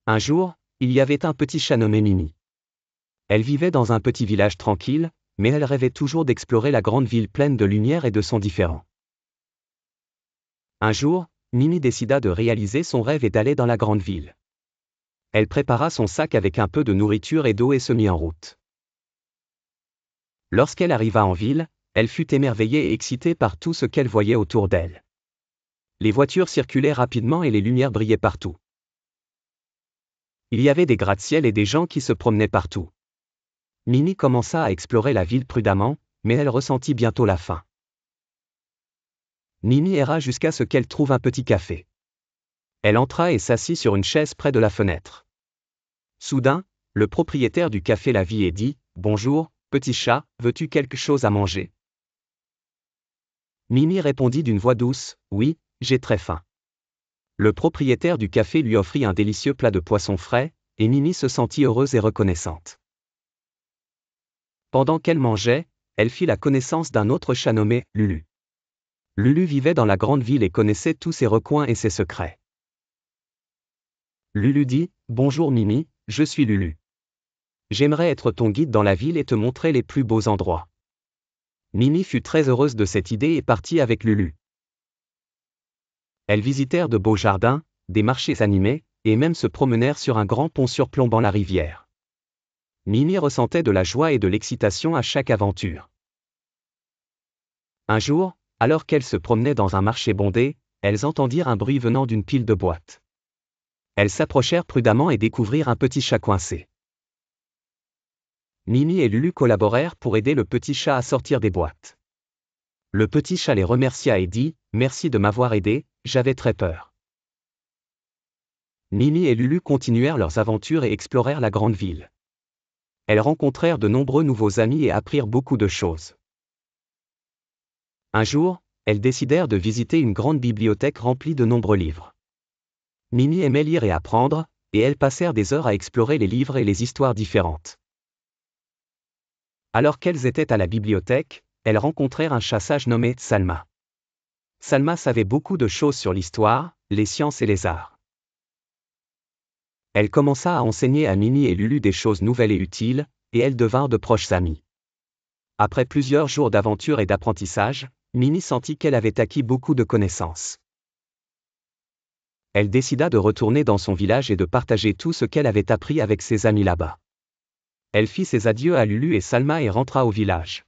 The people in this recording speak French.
Un jour, il y avait un petit chat nommé Mimi. Elle vivait dans un petit village tranquille, mais elle rêvait toujours d'explorer la grande ville pleine de lumière et de sons différents. Un jour, Mimi décida de réaliser son rêve et d'aller dans la grande ville. Elle prépara son sac avec un peu de nourriture et d'eau et se mit en route. Lorsqu'elle arriva en ville, elle fut émerveillée et excitée par tout ce qu'elle voyait autour d'elle. Les voitures circulaient rapidement et les lumières brillaient partout. Il y avait des gratte-ciel et des gens qui se promenaient partout. Mimi commença à explorer la ville prudemment, mais elle ressentit bientôt la faim. Mimi erra jusqu'à ce qu'elle trouve un petit café. Elle entra et s'assit sur une chaise près de la fenêtre. Soudain, le propriétaire du café la vit et dit « Bonjour, petit chat, veux-tu quelque chose à manger ?» Mimi répondit d'une voix douce « Oui, j'ai très faim. » Le propriétaire du café lui offrit un délicieux plat de poisson frais, et Mimi se sentit heureuse et reconnaissante. Pendant qu'elle mangeait, elle fit la connaissance d'un autre chat nommé Lulu. Lulu vivait dans la grande ville et connaissait tous ses recoins et ses secrets. Lulu dit « Bonjour Mimi, je suis Lulu. J'aimerais être ton guide dans la ville et te montrer les plus beaux endroits. » Mimi fut très heureuse de cette idée et partit avec Lulu. Elles visitèrent de beaux jardins, des marchés animés, et même se promenèrent sur un grand pont surplombant la rivière. Mimi ressentait de la joie et de l'excitation à chaque aventure. Un jour, alors qu'elles se promenaient dans un marché bondé, elles entendirent un bruit venant d'une pile de boîtes. Elles s'approchèrent prudemment et découvrirent un petit chat coincé. Mimi et Lulu collaborèrent pour aider le petit chat à sortir des boîtes. Le petit chat les remercia et dit « Merci de m'avoir aidé, j'avais très peur. » Mimi et Lulu continuèrent leurs aventures et explorèrent la grande ville. Elles rencontrèrent de nombreux nouveaux amis et apprirent beaucoup de choses. Un jour, elles décidèrent de visiter une grande bibliothèque remplie de nombreux livres. Mimi aimait lire et apprendre, et elles passèrent des heures à explorer les livres et les histoires différentes. Alors qu'elles étaient à la bibliothèque, elles rencontrèrent un chat sage nommé Salma. Salma savait beaucoup de choses sur l'histoire, les sciences et les arts. Elle commença à enseigner à Mimi et Lulu des choses nouvelles et utiles, et elles devinrent de proches amies. Après plusieurs jours d'aventure et d'apprentissage, Mimi sentit qu'elle avait acquis beaucoup de connaissances. Elle décida de retourner dans son village et de partager tout ce qu'elle avait appris avec ses amis là-bas. Elle fit ses adieux à Lulu et Salma et rentra au village.